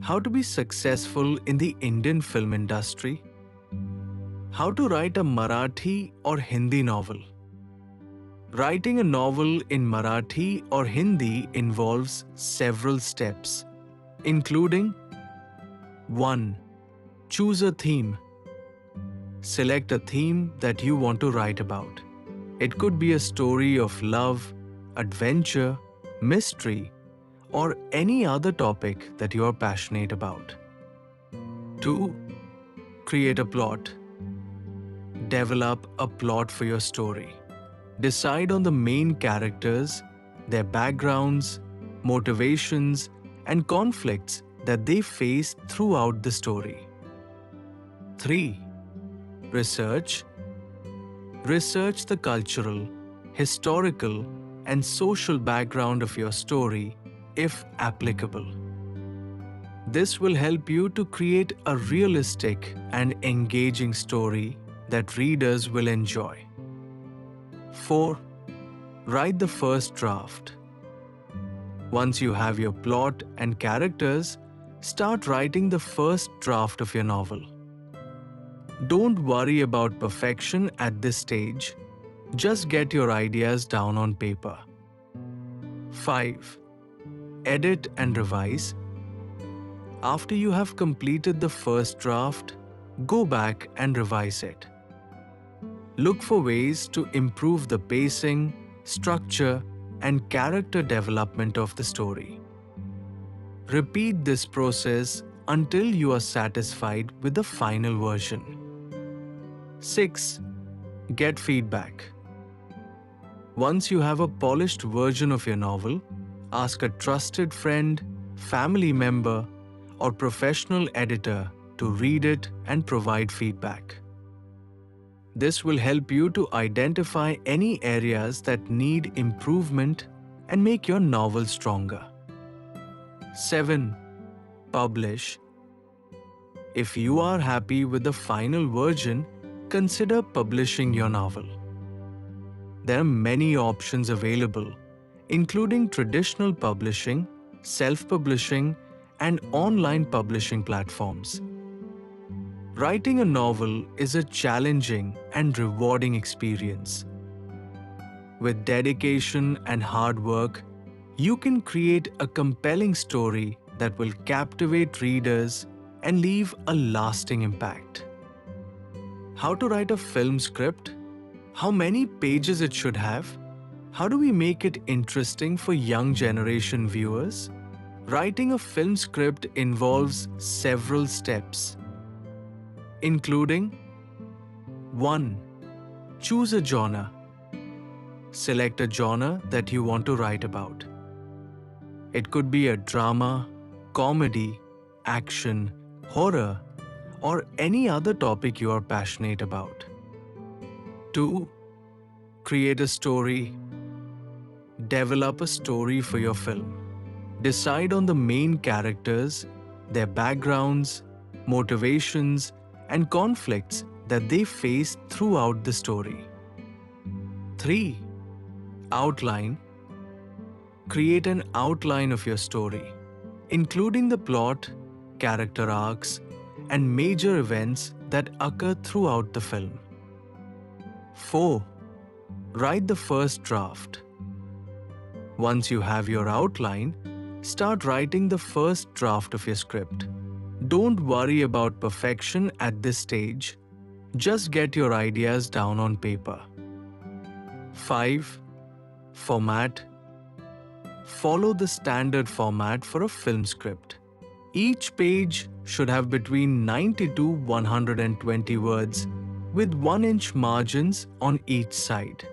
How to be successful in the Indian film industry? How to write a Marathi or Hindi novel? Writing a novel in Marathi or Hindi involves several steps, including 1. Choose a theme. Select a theme that you want to write about. It could be a story of love, adventure, mystery, or any other topic that you are passionate about. 2. Create a plot. Develop a plot for your story. Decide on the main characters, their backgrounds, motivations, and conflicts that they face throughout the story. 3. Research. Research the cultural, historical, and social background of your story if applicable. This will help you to create a realistic and engaging story that readers will enjoy. 4. Write the first draft. Once you have your plot and characters, start writing the first draft of your novel. Don't worry about perfection at this stage. Just get your ideas down on paper. 5. Edit and revise. After you have completed the first draft, go back and revise it. Look for ways to improve the pacing, structure, and character development of the story. Repeat this process until you are satisfied with the final version. 6. Get feedback. Once you have a polished version of your novel, ask a trusted friend, family member, or professional editor to read it and provide feedback. This will help you to identify any areas that need improvement and make your novel stronger. 7. Publish. If you are happy with the final version, consider publishing your novel. There are many options available, including traditional publishing, self-publishing, and online publishing platforms. Writing a novel is a challenging and rewarding experience. With dedication and hard work, you can create a compelling story that will captivate readers and leave a lasting impact. How to write a film script? How many pages it should have? How do we make it interesting for young generation viewers? Writing a film script involves several steps, including 1. Choose a genre. Select a genre that you want to write about. It could be a drama, comedy, action, horror, or any other topic you are passionate about. 2. Create a story. Develop a story for your film. Decide on the main characters, their backgrounds, motivations, and conflicts that they face throughout the story. 3. Outline. Create an outline of your story, including the plot, character arcs, and major events that occur throughout the film. 4. Write the first draft. Once you have your outline, start writing the first draft of your script. Don't worry about perfection at this stage. Just get your ideas down on paper. 5. Format. Follow the standard format for a film script. Each page should have between 90 to 120 words with 1-inch margins on each side.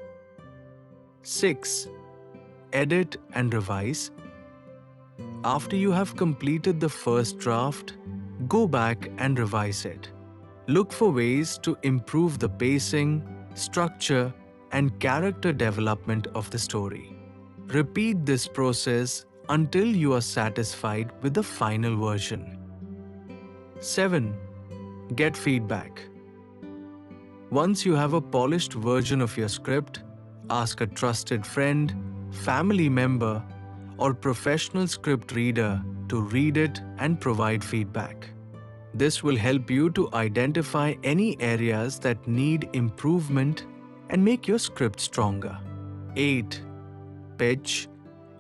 6. Edit and revise. After you have completed the first draft, go back and revise it. Look for ways to improve the pacing, structure, and character development of the story. Repeat this process until you are satisfied with the final version. 7. Get feedback. Once you have a polished version of your script, ask a trusted friend, family member, or professional script reader to read it and provide feedback. This will help you to identify any areas that need improvement and make your script stronger. 8. Pitch.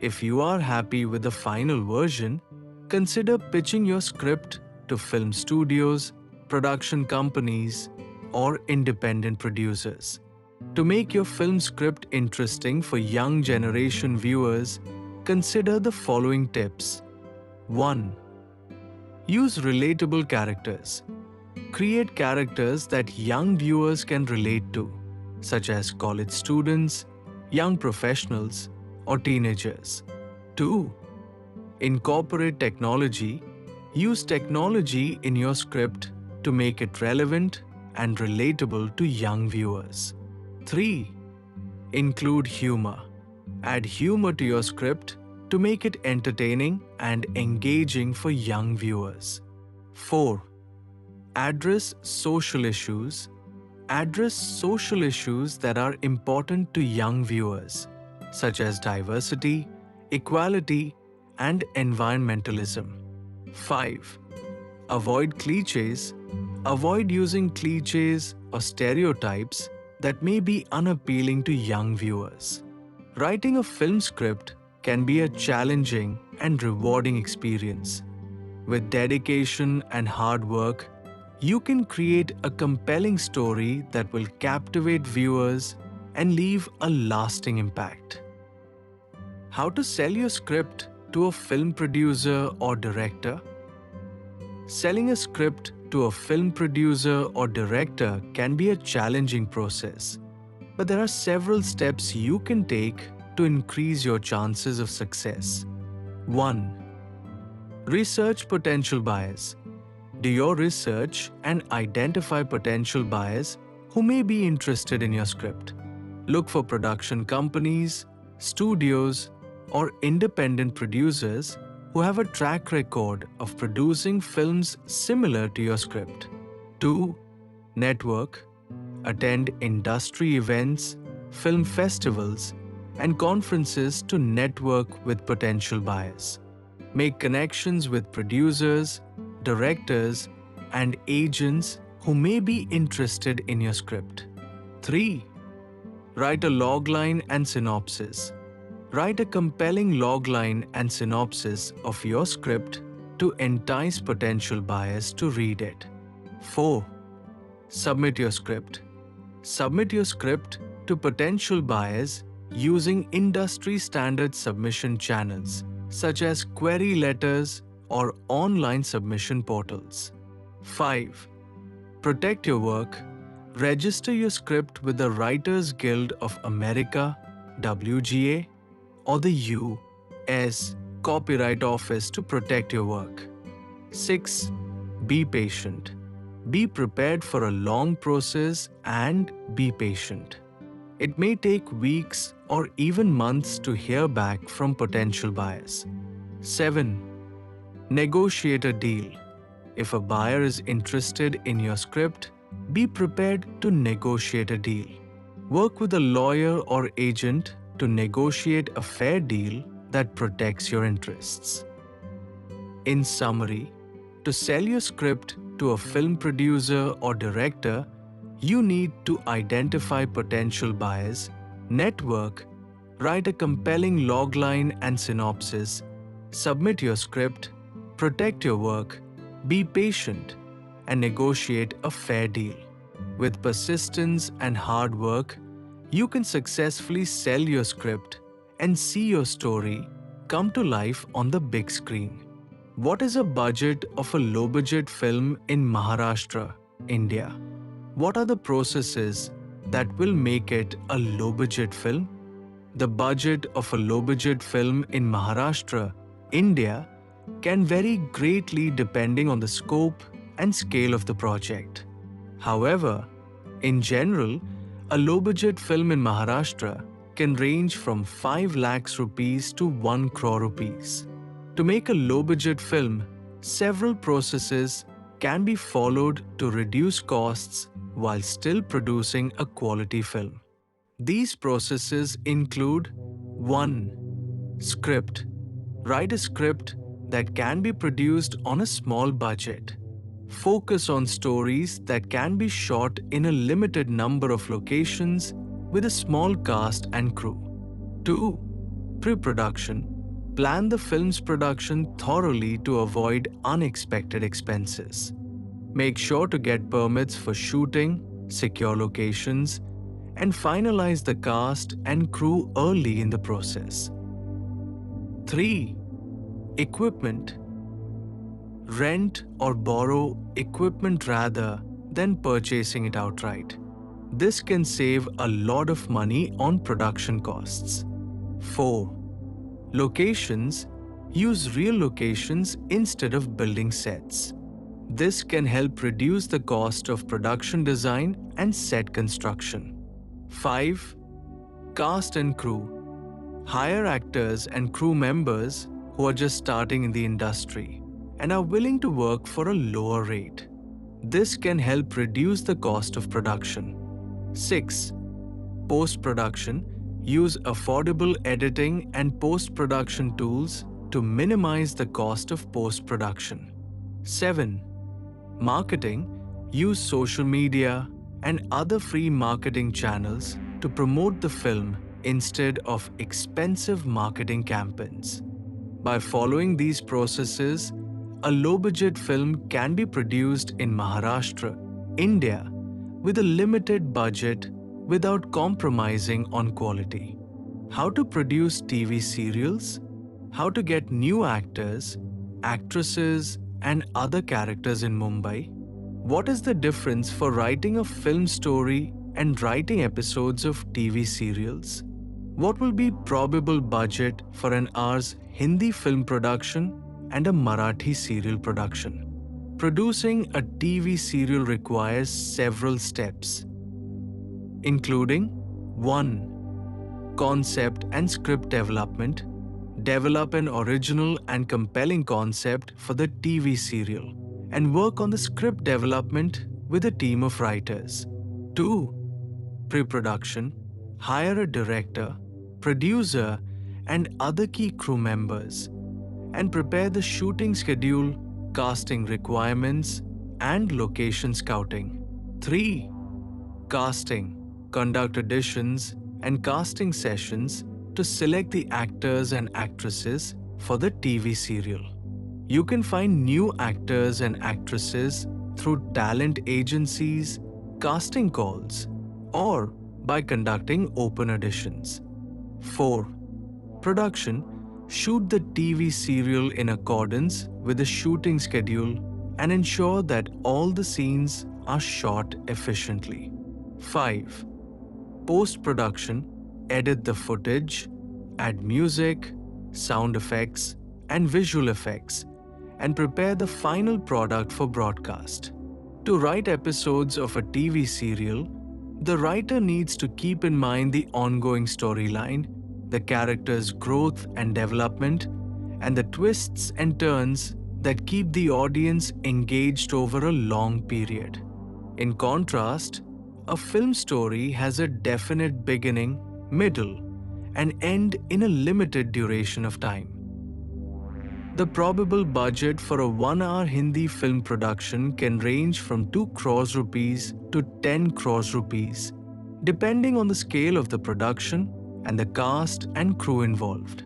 If you are happy with the final version, consider pitching your script to film studios, production companies, or independent producers. To make your film script interesting for young generation viewers, consider the following tips. 1. Use relatable characters. Create characters that young viewers can relate to, such as college students, young professionals, or teenagers. 2. Incorporate technology. Use technology in your script to make it relevant and relatable to young viewers. 3. Include humor. Add humor to your script to make it entertaining and engaging for young viewers. 4. Address social issues. Address social issues that are important to young viewers, such as diversity, equality, and environmentalism. 5. Avoid cliches. Avoid using cliches or stereotypes that may be unappealing to young viewers. Writing a film script can be a challenging and rewarding experience. With dedication and hard work, you can create a compelling story that will captivate viewers and leave a lasting impact. How to sell your script to a film producer or director? Selling a script to a film producer or director can be a challenging process, but there are several steps you can take to increase your chances of success. 1. Research potential buyers. Do your research and identify potential buyers who may be interested in your script. Look for production companies, studios, or independent producers who have a track record of producing films similar to your script. 2. Network. Attend industry events, film festivals, and conferences to network with potential buyers. Make connections with producers, directors, and agents who may be interested in your script. 3. Write a logline and synopsis. Write a compelling logline and synopsis of your script to entice potential buyers to read it. 4. Submit your script. Submit your script to potential buyers using industry standard submission channels such as query letters or online submission portals. 5. Protect your work. Register your script with the Writers Guild of America, WGA, or the U.S. Copyright Office to protect your work. 6. Be patient. Be prepared for a long process and be patient. It may take weeks or even months to hear back from potential buyers. 7. Negotiate a deal. If a buyer is interested in your script, be prepared to negotiate a deal. Work with a lawyer or agent to negotiate a fair deal that protects your interests. In summary, to sell your script to a film producer or director, you need to identify potential buyers, network, write a compelling logline and synopsis, submit your script, protect your work, be patient, and negotiate a fair deal. With persistence and hard work, you can successfully sell your script and see your story come to life on the big screen. What is a budget of a low-budget film in Maharashtra, India? What are the processes that will make it a low-budget film? The budget of a low-budget film in Maharashtra, India, can vary greatly depending on the scope and scale of the project. However, in general, a low-budget film in Maharashtra can range from 5 lakhs rupees to 1 crore rupees. To make a low-budget film, several processes can be followed to reduce costs while still producing a quality film. These processes include 1. Script. Write a script that can be produced on a small budget. Focus on stories that can be shot in a limited number of locations with a small cast and crew. 2. Pre-production. Plan the film's production thoroughly to avoid unexpected expenses. Make sure to get permits for shooting, secure locations, and finalize the cast and crew early in the process. 3. Equipment. Rent or borrow equipment rather than purchasing it outright. This can save a lot of money on production costs. 4. Locations. Use real locations instead of building sets. This can help reduce the cost of production design and set construction. 5. Cast and crew. Hire actors and crew members who are just starting in the industry and are willing to work for a lower rate. This can help reduce the cost of production. 6. Post-production. Use affordable editing and post-production tools to minimize the cost of post-production. 7. Marketing. Use social media and other free marketing channels to promote the film instead of expensive marketing campaigns. By following these processes, a low-budget film can be produced in Maharashtra, India, with a limited budget without compromising on quality. How to produce TV serials? How to get new actors, actresses, and other characters in Mumbai? What is the difference for writing a film story and writing episodes of TV serials? What will be probable budget for an hour's Hindi film production and a Marathi serial production? Producing a TV serial requires several steps, including 1. Concept and script development. Develop an original and compelling concept for the TV serial and work on the script development with a team of writers. 2. Pre-production. Hire a director, producer, and other key crew members and prepare the shooting schedule, casting requirements, and location scouting. 3. Casting. Conduct auditions and casting sessions to select the actors and actresses for the TV serial. You can find new actors and actresses through talent agencies, casting calls, or by conducting open auditions. 4. Production. Shoot the TV serial in accordance with the shooting schedule and ensure that all the scenes are shot efficiently. 5. Post-production. Edit the footage, add music, sound effects, and visual effects, and prepare the final product for broadcast. To write episodes of a TV serial, the writer needs to keep in mind the ongoing storyline, the character's growth and development, and the twists and turns that keep the audience engaged over a long period. In contrast, a film story has a definite beginning, middle, and end in a limited duration of time. The probable budget for a 1-hour Hindi film production can range from 2 crores rupees to 10 crores rupees, depending on the scale of the production and the cast and crew involved.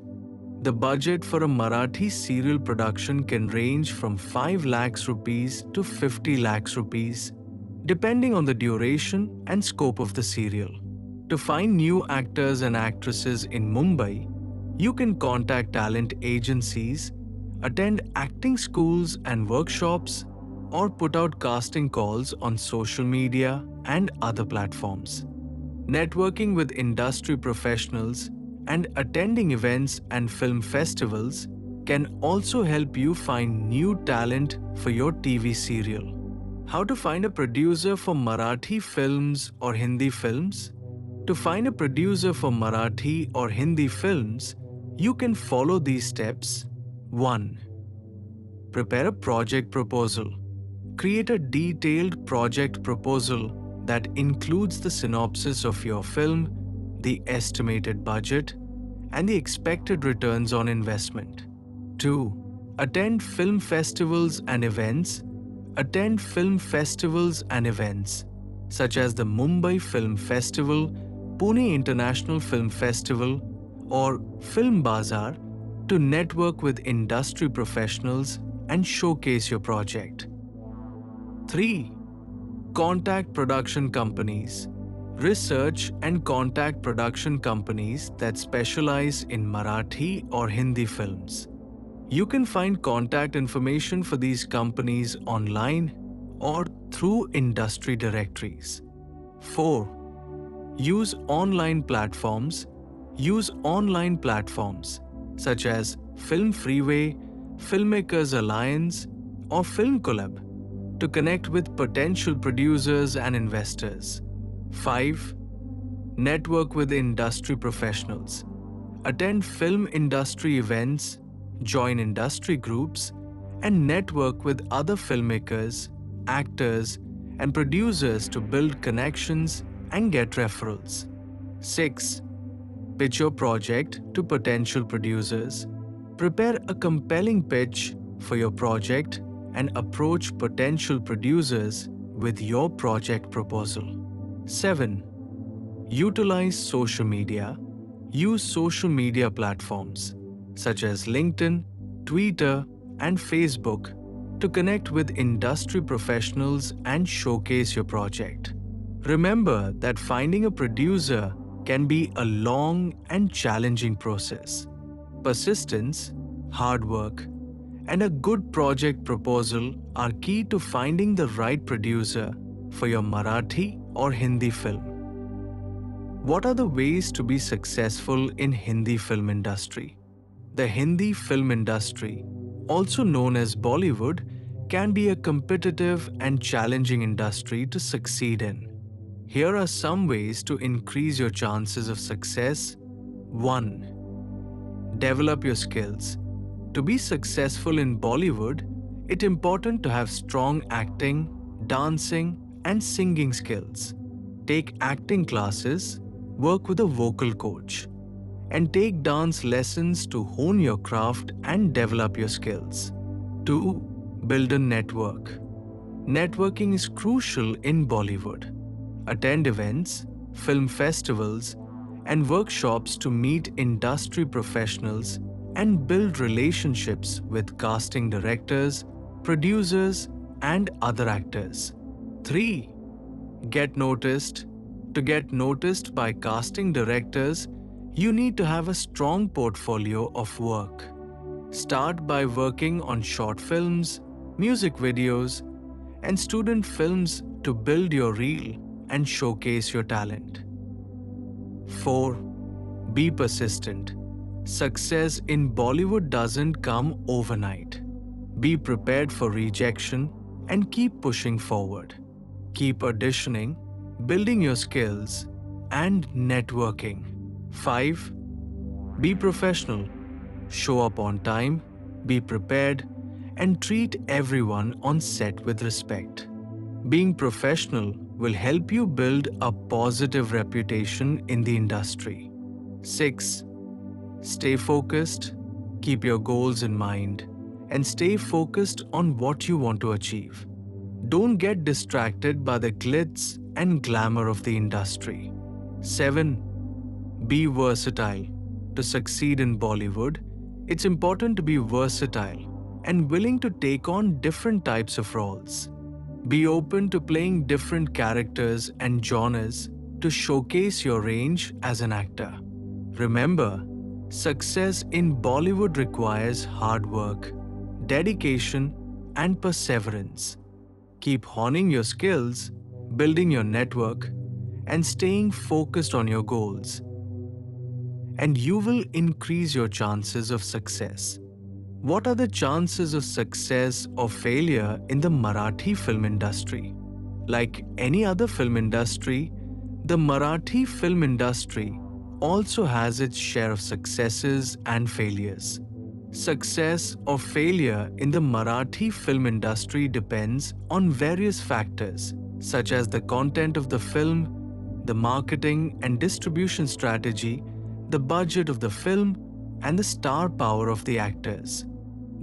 The budget for a Marathi serial production can range from 5 lakhs rupees to 50 lakhs rupees, depending on the duration and scope of the serial. To find new actors and actresses in Mumbai, you can contact talent agencies, attend acting schools and workshops, or put out casting calls on social media and other platforms. Networking with industry professionals and attending events and film festivals can also help you find new talent for your TV serial. How to find a producer for Marathi films or Hindi films? To find a producer for Marathi or Hindi films, you can follow these steps. 1. Prepare a project proposal. Create a detailed project proposal that includes the synopsis of your film, the estimated budget, and the expected returns on investment. 2. Attend film festivals and events. Attend film festivals and events such as the Mumbai Film Festival, Pune International Film Festival, or Film Bazaar to network with industry professionals and showcase your project. 3. Contact production companies. Research and contact production companies that specialize in Marathi or Hindi films. You can find contact information for these companies online or through industry directories. 4. Use online platforms. Use online platforms such as Film Freeway, Filmmakers Alliance, or Film Collab to connect with potential producers and investors. 5. Network with industry professionals. Attend film industry events, join industry groups, and network with other filmmakers, actors, and producers to build connections and get referrals. 6. Pitch your project to potential producers. Prepare a compelling pitch for your project and approach potential producers with your project proposal. 7. Utilize social media. Use social media platforms such as LinkedIn, Twitter, and Facebook to connect with industry professionals and showcase your project. Remember that finding a producer can be a long and challenging process. Persistence, hard work, and a good project proposal are key to finding the right producer for your Marathi or Hindi film. What are the ways to be successful in Hindi film industry? The Hindi film industry, also known as Bollywood, can be a competitive and challenging industry to succeed in. Here are some ways to increase your chances of success. 1. Develop your skills. To be successful in Bollywood, it's important to have strong acting, dancing, and singing skills. Take acting classes, work with a vocal coach, and take dance lessons to hone your craft and develop your skills. 2. Build a network. Networking is crucial in Bollywood. Attend events, film festivals, and workshops to meet industry professionals and build relationships with casting directors, producers, and other actors. 3. Get noticed. To get noticed by casting directors, you need to have a strong portfolio of work. Start by working on short films, music videos, and student films to build your reel and showcase your talent. 4. Be persistent. Success in Bollywood doesn't come overnight. Be prepared for rejection and keep pushing forward. Keep auditioning, building your skills, and networking. 5. Be professional. Show up on time, be prepared, and treat everyone on set with respect. Being professional will help you build a positive reputation in the industry. 6. Stay focused, keep your goals in mind, and stay focused on what you want to achieve. Don't get distracted by the glitz and glamour of the industry. 7. Be versatile. To succeed in Bollywood, it's important to be versatile and willing to take on different types of roles. Be open to playing different characters and genres to showcase your range as an actor. Remember, success in Bollywood requires hard work, dedication, and perseverance. Keep honing your skills, building your network, and staying focused on your goals, and you will increase your chances of success. What are the chances of success or failure in the Marathi film industry? Like any other film industry, the Marathi film industry also has its share of successes and failures. Success or failure in the Marathi film industry depends on various factors, such as the content of the film, the marketing and distribution strategy, the budget of the film, and the star power of the actors.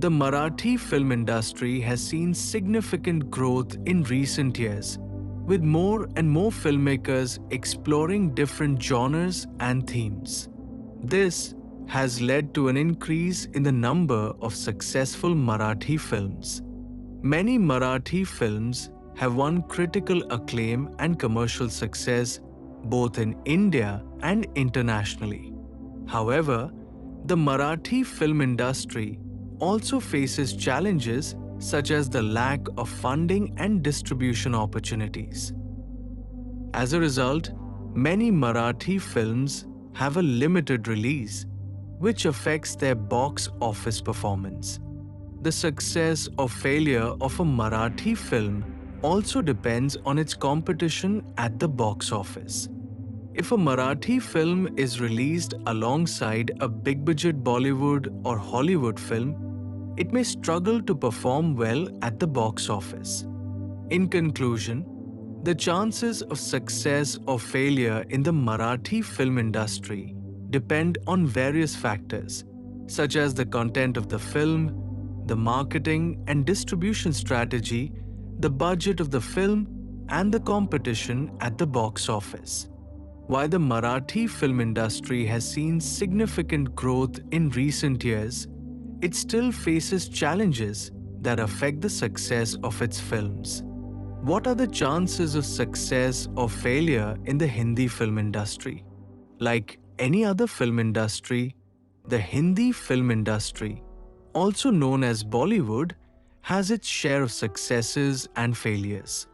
The Marathi film industry has seen significant growth in recent years, with more and more filmmakers exploring different genres and themes. This has led to an increase in the number of successful Marathi films. Many Marathi films have won critical acclaim and commercial success both in India and internationally. However, the Marathi film industry also faces challenges such as the lack of funding and distribution opportunities. As a result, many Marathi films have a limited release, which affects their box office performance. The success or failure of a Marathi film also depends on its competition at the box office. If a Marathi film is released alongside a big-budget Bollywood or Hollywood film, it may struggle to perform well at the box office. In conclusion, the chances of success or failure in the Marathi film industry depend on various factors, such as the content of the film, the marketing and distribution strategy, the budget of the film, and the competition at the box office. While the Marathi film industry has seen significant growth in recent years, it still faces challenges that affect the success of its films. What are the chances of success or failure in the Hindi film industry? Like any other film industry, the Hindi film industry, also known as Bollywood, has its share of successes and failures.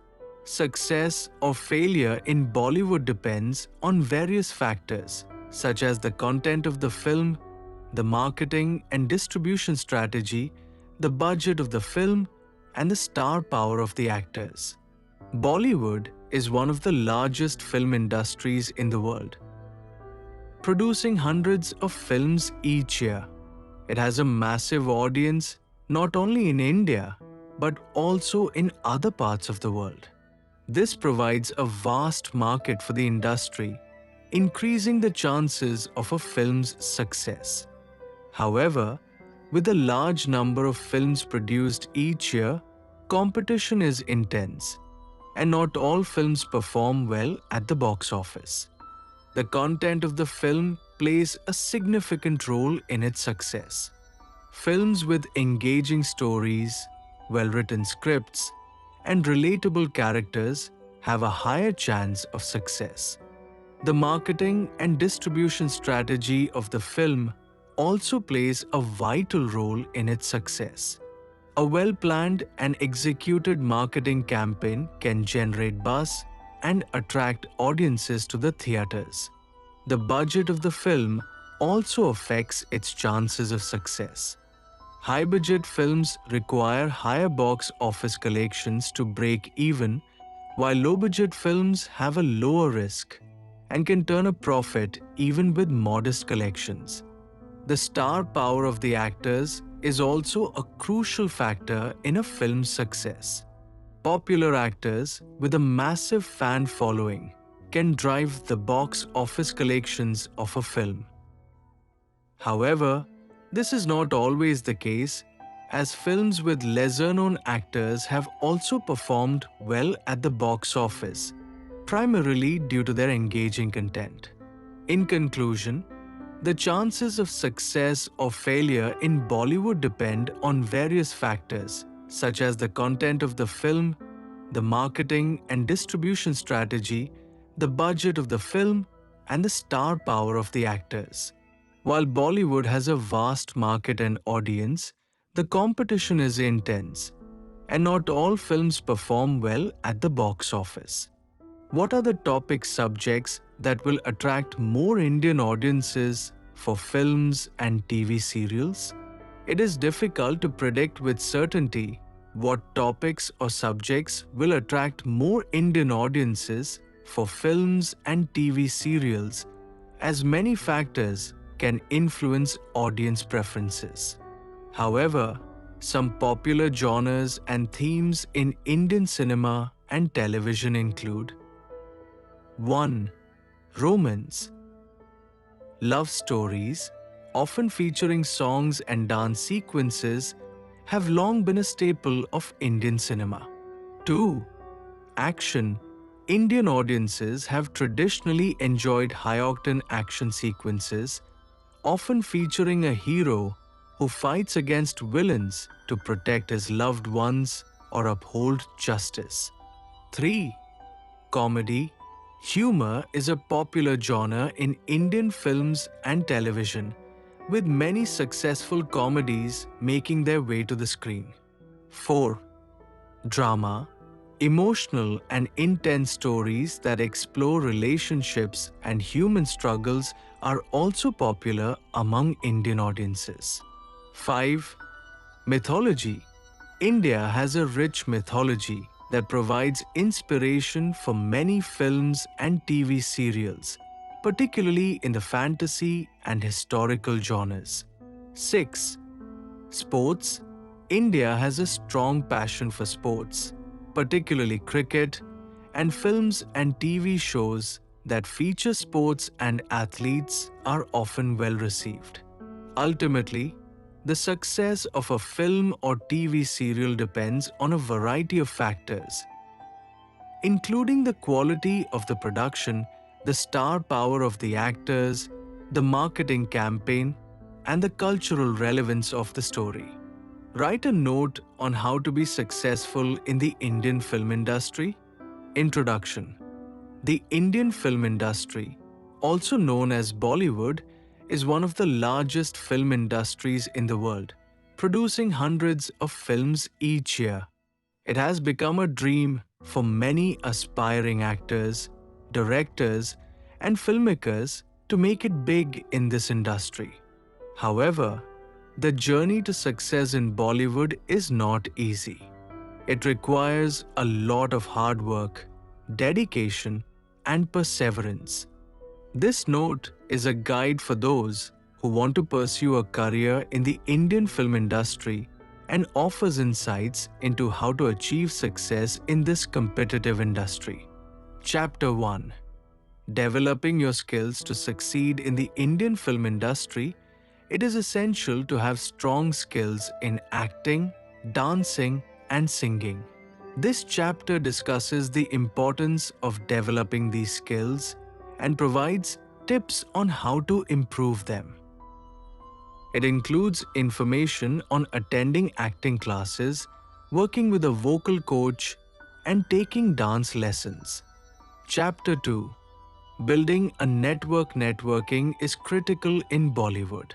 Success or failure in Bollywood depends on various factors, such as the content of the film, the marketing and distribution strategy, the budget of the film, and the star power of the actors. Bollywood is one of the largest film industries in the world, producing hundreds of films each year. It has a massive audience not only in India, but also in other parts of the world. This provides a vast market for the industry, increasing the chances of a film's success. However, with a large number of films produced each year, competition is intense, and not all films perform well at the box office. The content of the film plays a significant role in its success. Films with engaging stories, well-written scripts, and relatable characters have a higher chance of success. The marketing and distribution strategy of the film also plays a vital role in its success. A well-planned and executed marketing campaign can generate buzz and attract audiences to the theaters. The budget of the film also affects its chances of success. High-budget films require higher box office collections to break even, while low-budget films have a lower risk and can turn a profit even with modest collections. The star power of the actors is also a crucial factor in a film's success. Popular actors with a massive fan following can drive the box office collections of a film. However, this is not always the case, as films with lesser-known actors have also performed well at the box office, primarily due to their engaging content. In conclusion, the chances of success or failure in Bollywood depend on various factors, such as the content of the film, the marketing and distribution strategy, the budget of the film, and the star power of the actors. While Bollywood has a vast market and audience, the competition is intense, and not all films perform well at the box office. What are the topic subjects that will attract more Indian audiences for films and TV serials? It is difficult to predict with certainty what topics or subjects will attract more Indian audiences for films and TV serials, as many factors can influence audience preferences. However, some popular genres and themes in Indian cinema and television include 1. Romance. Love stories, often featuring songs and dance sequences, have long been a staple of Indian cinema. 2. Action. Indian audiences have traditionally enjoyed high-octane action sequences, often featuring a hero who fights against villains to protect his loved ones or uphold justice. 3. Comedy. Humor is a popular genre in Indian films and television, with many successful comedies making their way to the screen. 4. Drama. Emotional and intense stories that explore relationships and human struggles are also popular among Indian audiences. 5. Mythology. India has a rich mythology that provides inspiration for many films and TV serials, particularly in the fantasy and historical genres. 6. Sports. India has a strong passion for sports, particularly cricket, and films and TV shows that feature sports and athletes are often well received. Ultimately, the success of a film or TV serial depends on a variety of factors, including the quality of the production, the star power of the actors, the marketing campaign, and the cultural relevance of the story. Write a note on how to be successful in the Indian film industry. Introduction. The Indian film industry, also known as Bollywood, is one of the largest film industries in the world, producing hundreds of films each year. It has become a dream for many aspiring actors, directors, and filmmakers to make it big in this industry. However, the journey to success in Bollywood is not easy. It requires a lot of hard work, dedication, and perseverance. This note is a guide for those who want to pursue a career in the Indian film industry and offers insights into how to achieve success in this competitive industry. Chapter 1. Developing your skills to succeed in the Indian film industry. It is essential to have strong skills in acting, dancing, and singing. This chapter discusses the importance of developing these skills and provides tips on how to improve them. It includes information on attending acting classes, working with a vocal coach, and taking dance lessons. Chapter 2. Building a network. Networking is critical in Bollywood.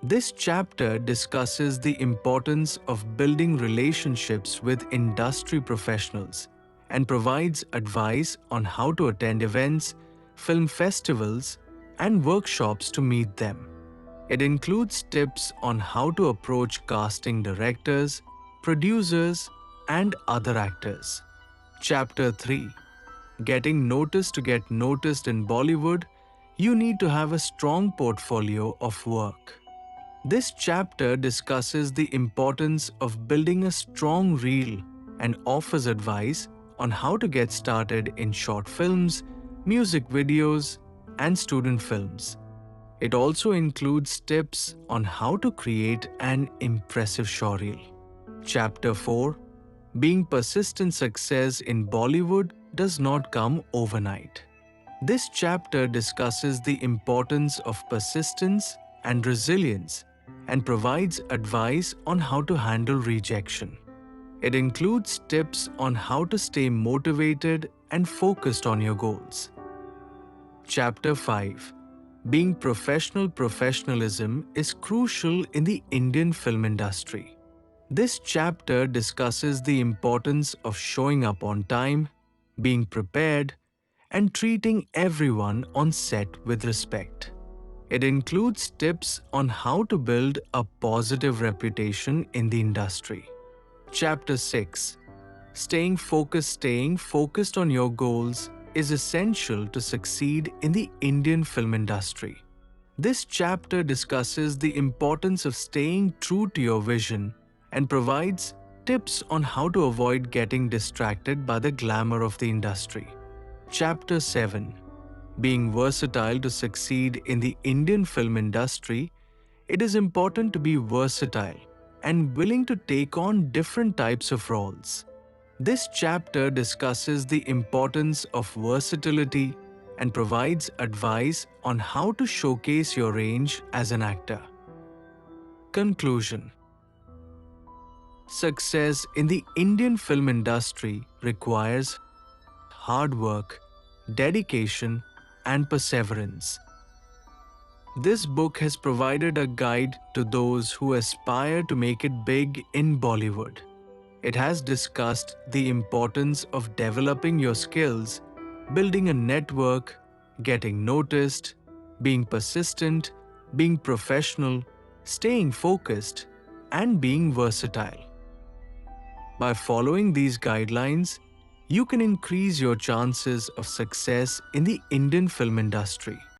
This chapter discusses the importance of building relationships with industry professionals and provides advice on how to attend events, film festivals, and workshops to meet them. It includes tips on how to approach casting directors, producers, and other actors. Chapter 3. Getting noticed. To get noticed in Bollywood, you need to have a strong portfolio of work. This chapter discusses the importance of building a strong reel and offers advice on how to get started in short films, music videos, and student films. It also includes tips on how to create an impressive showreel. Chapter 4. Being persistent. Success in Bollywood does not come overnight. This chapter discusses the importance of persistence and resilience and provides advice on how to handle rejection. It includes tips on how to stay motivated and focused on your goals. Chapter 5. Being professional. Professionalism is crucial in the Indian film industry. This chapter discusses the importance of showing up on time, being prepared, and treating everyone on set with respect. It includes tips on how to build a positive reputation in the industry. Chapter 6. Staying focused. Staying focused on your goals is essential to succeed in the Indian film industry. This chapter discusses the importance of staying true to your vision and provides tips on how to avoid getting distracted by the glamour of the industry. Chapter 7. Being versatile. To succeed in the Indian film industry, it is important to be versatile and willing to take on different types of roles. This chapter discusses the importance of versatility and provides advice on how to showcase your range as an actor. Conclusion: success in the Indian film industry requires hard work, dedication, and perseverance. This book has provided a guide to those who aspire to make it big in Bollywood. It has discussed the importance of developing your skills, building a network, getting noticed, being persistent, being professional, staying focused, and being versatile. By following these guidelines, you can increase your chances of success in the Indian film industry.